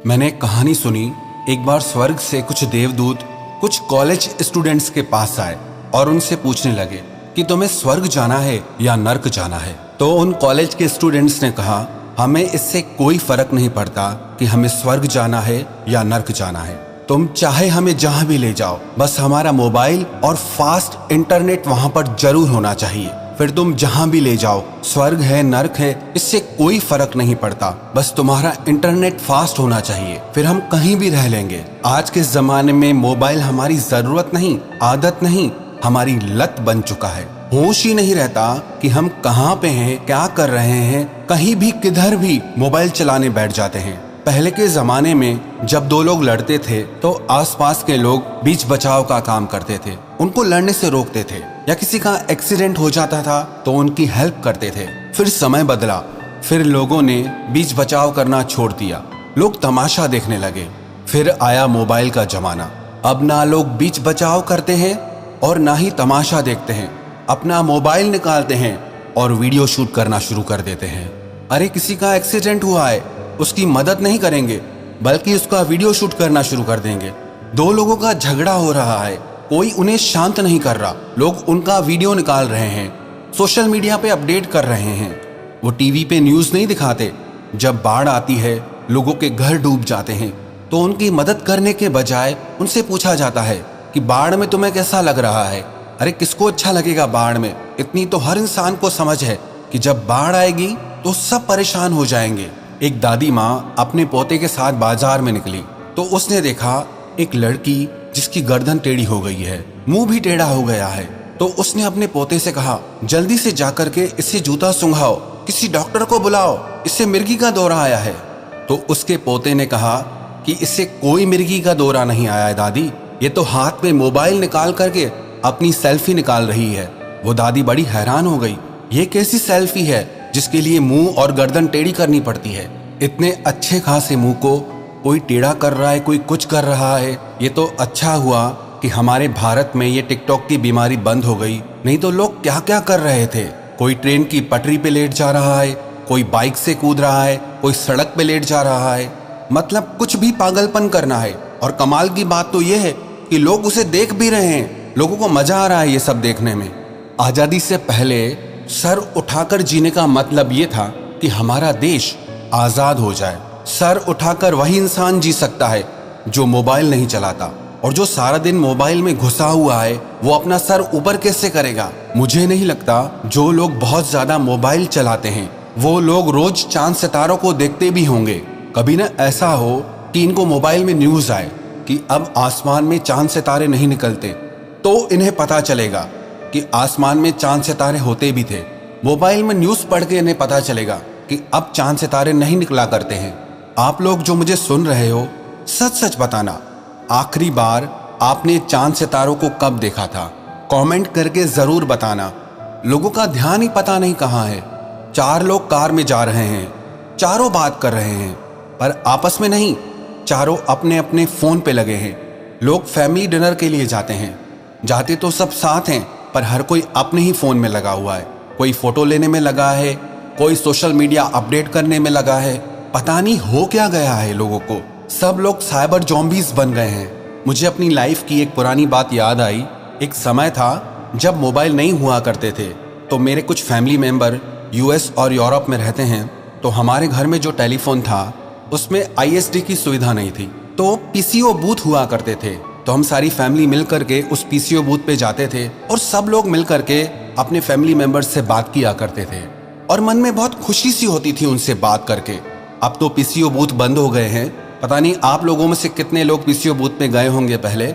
मैंने एक कहानी सुनी। एक बार स्वर्ग से कुछ देवदूत कुछ कॉलेज स्टूडेंट्स के पास आए और उनसे पूछने लगे कि तुम्हें स्वर्ग जाना है या नर्क जाना है। तो उन कॉलेज के स्टूडेंट्स ने कहा, हमें इससे कोई फर्क नहीं पड़ता कि हमें स्वर्ग जाना है या नर्क जाना है। तुम चाहे हमें जहां भी ले जाओ, बस हमारा मोबाइल और फास्ट इंटरनेट वहां पर जरूर होना चाहिए। फिर तुम जहां भी ले जाओ, स्वर्ग है नर्क है, इससे कोई फर्क नहीं पड़ता, बस तुम्हारा इंटरनेट फास्ट होना चाहिए, फिर हम कहीं भी रह लेंगे। आज के जमाने में मोबाइल हमारी जरूरत नहीं, आदत नहीं, हमारी लत बन चुका है। होश ही नहीं रहता कि हम कहाँ पे हैं, क्या कर रहे हैं। कहीं भी किधर भी मोबाइल चलाने बैठ जाते हैं। पहले के जमाने में जब दो लोग लड़ते थे तो आसपास के लोग बीच बचाव का काम करते थे, उनको लड़ने से रोकते थे, या किसी का एक्सीडेंट हो जाता था तो उनकी हेल्प करते थे। फिर समय बदला, फिर लोगों ने बीच बचाव करना छोड़ दिया, लोग तमाशा देखने लगे। फिर आया मोबाइल का जमाना। अब ना लोग बीच बचाव करते हैं और ना ही तमाशा देखते हैं, अपना मोबाइल निकालते हैं और वीडियो शूट करना शुरू कर देते हैं। अरे किसी का एक्सीडेंट हुआ है, उसकी मदद नहीं करेंगे बल्कि उसका वीडियो शूट करना शुरू कर देंगे। दो लोगों का झगड़ा हो रहा है, कोई उन्हें शांत नहीं कर रहा, लोग उनका वीडियो निकाल रहे हैं, सोशल मीडिया पे अपडेट कर रहे हैं। वो टीवी पे न्यूज़ नहीं दिखाते। जब बाढ़ आती है, लोगों के घर डूब जाते हैं, तो उनकी मदद करने के बजाय उनसे पूछा जाता है कि बाढ़ में तुम्हें कैसा लग रहा है। अरे किसको अच्छा लगेगा बाढ़ में? इतनी तो हर इंसान को समझ है कि जब बाढ़ आएगी तो सब परेशान हो जाएंगे। एक दादी माँ अपने पोते के साथ बाजार में निकली तो उसने देखा एक लड़की जिसकी गर्दन टेढ़ी हो गई है, मुंह भी टेढ़ा हो गया है। तो उसने अपने पोते से कहा, जल्दी से जाकर के इससे जूता सूंघाओ, किसी डॉक्टर को बुलाओ, इससे मिर्गी का दौरा आया है। तो उसके पोते ने कहा कि इससे कोई मिर्गी का दौरा नहीं आया है दादी, ये तो हाथ में मोबाइल निकाल करके अपनी सेल्फी निकाल रही है। वो दादी बड़ी हैरान हो गई, ये कैसी सेल्फी है जिसके लिए मुंह और गर्दन टेढ़ी करनी पड़ती है? इतने अच्छे खासे मुंह को कोई टेढ़ा कर रहा है, कोई कुछ कर रहा है। ये तो अच्छा हुआ कि हमारे भारत में ये टिकटॉक की बीमारी बंद हो गई, नहीं तो लोग क्या क्या कर रहे थे। कोई ट्रेन की पटरी पे लेट जा रहा है, कोई बाइक से कूद रहा है, कोई सड़क पे लेट जा रहा है, मतलब कुछ भी पागलपन करना है। और कमाल की बात तो ये है कि लोग उसे देख भी रहे हैं, लोगों को मजा आ रहा है ये सब देखने में। आज़ादी से पहले सर उठाकर जीने का मतलब ये था कि हमारा देश आज़ाद हो जाए। सर उठाकर वही इंसान जी सकता है जो मोबाइल नहीं चलाता, और जो सारा दिन मोबाइल में घुसा हुआ है वो अपना सर ऊपर कैसे करेगा? मुझे नहीं लगता जो लोग बहुत ज़्यादा मोबाइल चलाते हैं वो लोग रोज चांद सितारों को देखते भी होंगे। कभी ना ऐसा हो कि इनको मोबाइल में न्यूज़ आए कि अब आसमान में चांद सितारे नहीं निकलते, तो इन्हें पता चलेगा कि आसमान में चांद सितारे होते भी थे। मोबाइल में न्यूज़ पढ़ के इन्हें पता चलेगा कि अब चांद सितारे नहीं निकला करते हैं। आप लोग जो मुझे सुन रहे हो, सच सच बताना, आखिरी बार आपने चांद सितारों को कब देखा था? कमेंट करके ज़रूर बताना। लोगों का ध्यान ही पता नहीं कहाँ है। 4 लोग कार में जा रहे हैं, चारों बात कर रहे हैं पर आपस में नहीं, चारों अपने अपने फ़ोन पे लगे हैं। लोग फैमिली डिनर के लिए जाते हैं, जाते तो सब साथ हैं पर हर कोई अपने ही फ़ोन में लगा हुआ है। कोई फ़ोटो लेने में लगा है, कोई सोशल मीडिया अपडेट करने में लगा है। पता नहीं हो क्या गया है लोगों को। सब लोग साइबर ज़ॉम्बीज़ बन गए हैं। मुझे अपनी लाइफ की एक पुरानी बात याद आई। एक समय था जब मोबाइल नहीं हुआ करते थे, तो मेरे कुछ फैमिली मेम्बर यूएस और यूरोप में रहते हैं, तो हमारे घर में जो टेलीफोन था उसमें आईएसडी की सुविधा नहीं थी, तो पीसीओ बूथ हुआ करते थे। तो हम सारी फैमिली मिल करके उस पीसीओ बूथ पे जाते थे और सब लोग मिल करके अपने फैमिली मेंबर्स से बात किया करते थे, और मन में बहुत खुशी सी होती थी उनसे बात करके। अब तो पीसीओ बूथ बंद हो गए हैं। पता नहीं आप लोगों में से कितने लोग पीसीओ बूथ में गए होंगे पहले।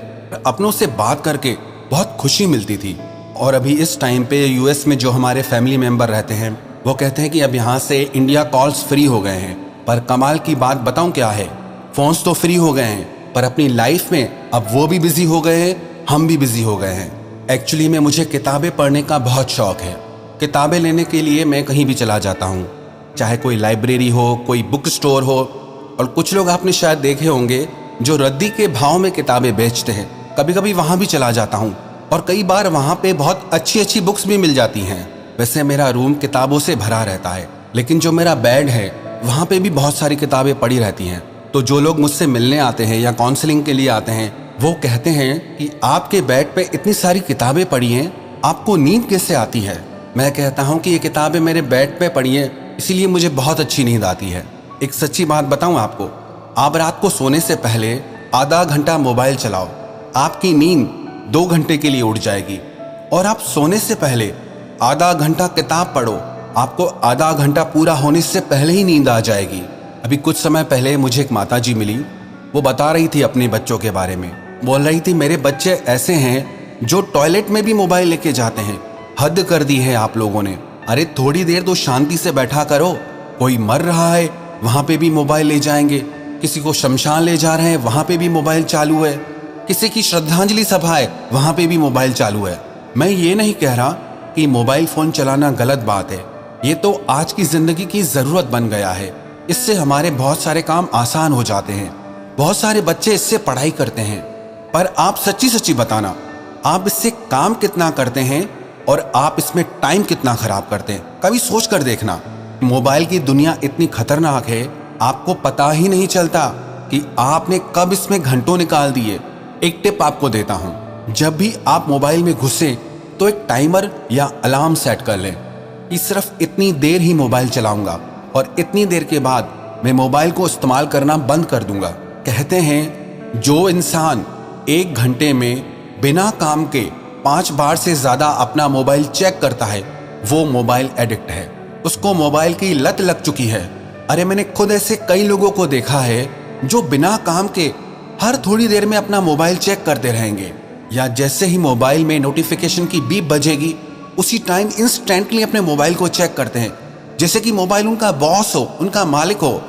अपनों से बात करके बहुत खुशी मिलती थी। और अभी इस टाइम पे यूएस में जो हमारे फैमिली मेंबर रहते हैं वो कहते हैं कि अब यहाँ से इंडिया कॉल्स फ्री हो गए हैं। पर कमाल की बात बताऊँ क्या है, फ़ोन्स तो फ्री हो गए हैं पर अपनी लाइफ में अब वो भी बिजी हो गए हैं, हम भी बिजी हो गए हैं। एक्चुअली में मुझे किताबें पढ़ने का बहुत शौक है। किताबें लेने के लिए मैं कहीं भी चला जाता हूँ, चाहे कोई लाइब्रेरी हो, कोई बुक स्टोर हो। और कुछ लोग आपने शायद देखे होंगे जो रद्दी के भाव में किताबें बेचते हैं, कभी कभी वहाँ भी चला जाता हूँ और कई बार वहाँ पे बहुत अच्छी अच्छी बुक्स भी मिल जाती हैं। वैसे मेरा रूम किताबों से भरा रहता है, लेकिन जो मेरा बेड है वहाँ पे भी बहुत सारी किताबें पड़ी रहती हैं। तो जो लोग मुझसे मिलने आते हैं या काउंसलिंग के लिए आते हैं, वो कहते हैं कि आपके बेड पे इतनी सारी किताबें पड़ी हैं, आपको नींद कैसे आती है? मैं कहता हूँ कि ये किताबें मेरे बेड पे पड़ी हैं, इसीलिए मुझे बहुत अच्छी नींद आती है। एक सच्ची बात बताऊँ आपको, आप रात को सोने से पहले आधा घंटा मोबाइल चलाओ, आपकी नींद 2 घंटे के लिए उड़ जाएगी। और आप सोने से पहले आधा घंटा किताब पढ़ो, आपको आधा घंटा पूरा होने से पहले ही नींद आ जाएगी। अभी कुछ समय पहले मुझे एक माताजी मिली, वो बता रही थी अपने बच्चों के बारे में। बोल रही थी, मेरे बच्चे ऐसे हैं जो टॉयलेट में भी मोबाइल लेके जाते हैं। हद कर दी है आप लोगों ने। अरे थोड़ी देर तो शांति से बैठा करो। कोई मर रहा है वहां पे भी मोबाइल ले जाएंगे, किसी को शमशान ले जा रहे हैं वहां पे भी मोबाइल चालू है, किसी की श्रद्धांजलि सभा है वहां पे भी मोबाइल चालू है। मैं ये नहीं कह रहा कि मोबाइल फोन चलाना गलत बात है, ये तो आज की जिंदगी की जरूरत बन गया है। इससे हमारे बहुत सारे काम आसान हो जाते हैं, बहुत सारे बच्चे इससे पढ़ाई करते हैं। पर आप सच्ची सच्ची बताना, आप इससे काम कितना करते हैं और आप इसमें टाइम कितना खराब करते हैं? कभी सोच कर देखना। मोबाइल की दुनिया इतनी खतरनाक है, आपको पता ही नहीं चलता कि आपने कब इसमें घंटों निकाल दिए। एक टिप आपको देता हूं, जब भी आप मोबाइल में घुसे तो एक टाइमर या अलार्म सेट कर लें कि सिर्फ इतनी देर ही मोबाइल चलाऊंगा और इतनी देर के बाद मैं मोबाइल को इस्तेमाल करना बंद कर दूंगा। कहते हैं जो इंसान 1 घंटे में बिना काम के 5 बार से ज्यादा अपना मोबाइल चेक करता है, वो मोबाइल एडिक्ट है, उसको मोबाइल की लत लग चुकी है। अरे मैंने खुद ऐसे कई लोगों को देखा है जो बिना काम के हर थोड़ी देर में अपना मोबाइल चेक करते रहेंगे, या जैसे ही मोबाइल में नोटिफिकेशन की बीप बजेगी उसी टाइम इंस्टेंटली अपने मोबाइल को चेक करते हैं, जैसे कि मोबाइल उनका बॉस हो, उनका मालिक हो।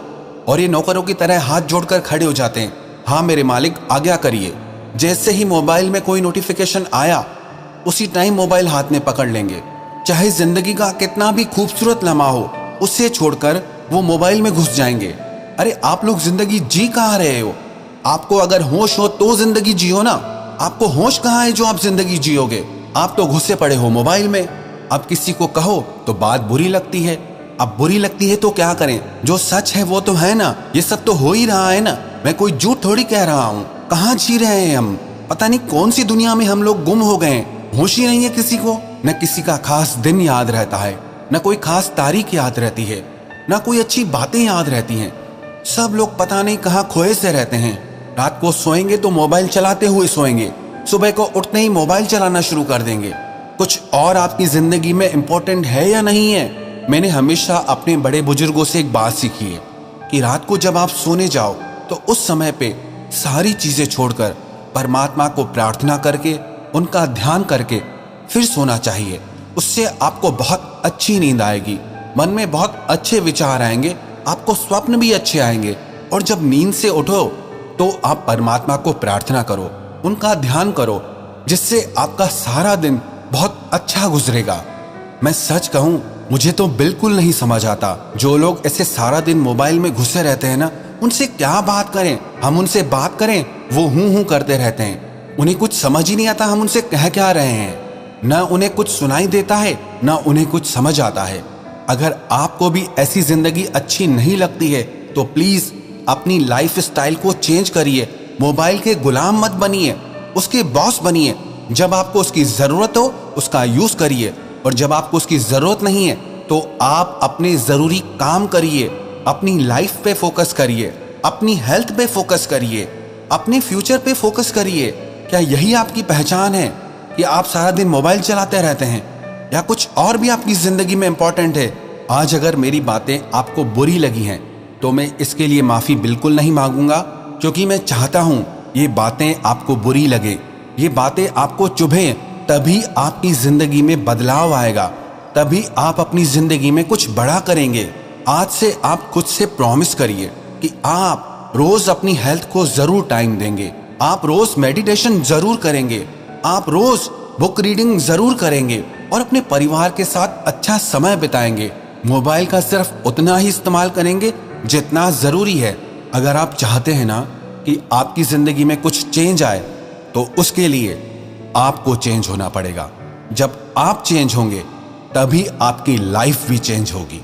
और ये नौकरों की तरह हाथ जोड़कर खड़े हो जाते हैं, हाँ मेरे मालिक आज्ञा करिए। जैसे ही मोबाइल में कोई नोटिफिकेशन आया उसी टाइम मोबाइल हाथ में पकड़ लेंगे। चाहे जिंदगी का कितना भी खूबसूरत लम्हा हो, उसे छोड़कर वो मोबाइल में घुस जाएंगे। अरे आप लोग जिंदगी जी कहाँ रहे हो? आपको अगर होश हो तो जिंदगी जियो ना। आपको होश कहाँ है जो आप जिंदगी जियोगे? आप तो घुसे पड़े हो मोबाइल में। अब किसी को कहो तो बात बुरी लगती है। अब बुरी लगती है तो क्या करें? जो सच है वो तो है ना, ये सब तो हो ही रहा है ना। मैं कोई झूठ थोड़ी कह रहा हूँ। कहाँ जी रहे हैं हम? पता नहीं कौन सी दुनिया में हम लोग गुम हो गए। होश ही नहीं है किसी को। न किसी का खास दिन याद रहता है, न कोई खास तारीख याद रहती है, न कोई अच्छी बातें याद रहती हैं। सब लोग पता नहीं कहाँ खोए से रहते हैं। रात को सोएंगे तो मोबाइल चलाते हुए सोएंगे, सुबह को उठते ही मोबाइल चलाना शुरू कर देंगे। कुछ और आपकी जिंदगी में इम्पोर्टेंट है या नहीं है? मैंने हमेशा अपने बड़े बुजुर्गों से एक बात सीखी है कि रात को जब आप सोने जाओ तो उस समय पे सारी चीजें छोड़कर परमात्मा को प्रार्थना करके, उनका ध्यान करके फिर सोना चाहिए। उससे आपको बहुत अच्छी नींद आएगी, मन में बहुत अच्छे विचार आएंगे, आपको स्वप्न भी अच्छे आएंगे। और जब नींद से उठो तो आप परमात्मा को प्रार्थना करो, उनका ध्यान करो, जिससे आपका सारा दिन बहुत अच्छा गुजरेगा। मैं सच कहूं, मुझे तो बिल्कुल नहीं समझ आता जो लोग ऐसे सारा दिन मोबाइल में घुसे रहते हैं ना, उनसे क्या बात करें? हम उनसे बात करें, वो हूं करते रहते हैं। उन्हें कुछ समझ ही नहीं आता हम उनसे कह क्या रहे हैं। न उन्हें कुछ सुनाई देता है, न उन्हें कुछ समझ आता है। अगर आपको भी ऐसी जिंदगी अच्छी नहीं लगती है तो प्लीज अपनी लाइफ स्टाइल को चेंज करिए। मोबाइल के गुलाम मत बनिए, उसके बॉस बनिए। जब आपको उसकी जरूरत हो उसका यूज करिए, और जब आपको उसकी जरूरत नहीं है तो आप अपने जरूरी काम करिए। अपनी लाइफ पे फोकस करिए, अपनी हेल्थ पे फोकस करिए, अपने फ्यूचर पे फोकस करिए। क्या यही आपकी पहचान है कि आप सारा दिन मोबाइल चलाते रहते हैं, या कुछ और भी आपकी जिंदगी में इंपॉर्टेंट है? आज अगर मेरी बातें आपको बुरी लगी हैं तो मैं इसके लिए माफी बिल्कुल नहीं मांगूंगा, क्योंकि मैं चाहता हूं ये बातें आपको बुरी लगे, ये बातें आपको चुभें। तभी आपकी जिंदगी में बदलाव आएगा, तभी आप अपनी जिंदगी में कुछ बड़ा करेंगे। आज से आप खुद से प्रॉमिस करिए कि आप रोज अपनी हेल्थ को जरूर टाइम देंगे, आप रोज मेडिटेशन जरूर करेंगे, आप रोज बुक रीडिंग जरूर करेंगे और अपने परिवार के साथ अच्छा समय बिताएंगे। मोबाइल का सिर्फ उतना ही इस्तेमाल करेंगे जितना जरूरी है। अगर आप चाहते हैं ना कि आपकी जिंदगी में कुछ चेंज आए तो उसके लिए आपको चेंज होना पड़ेगा। जब आप चेंज होंगे तभी आपकी लाइफ भी चेंज होगी।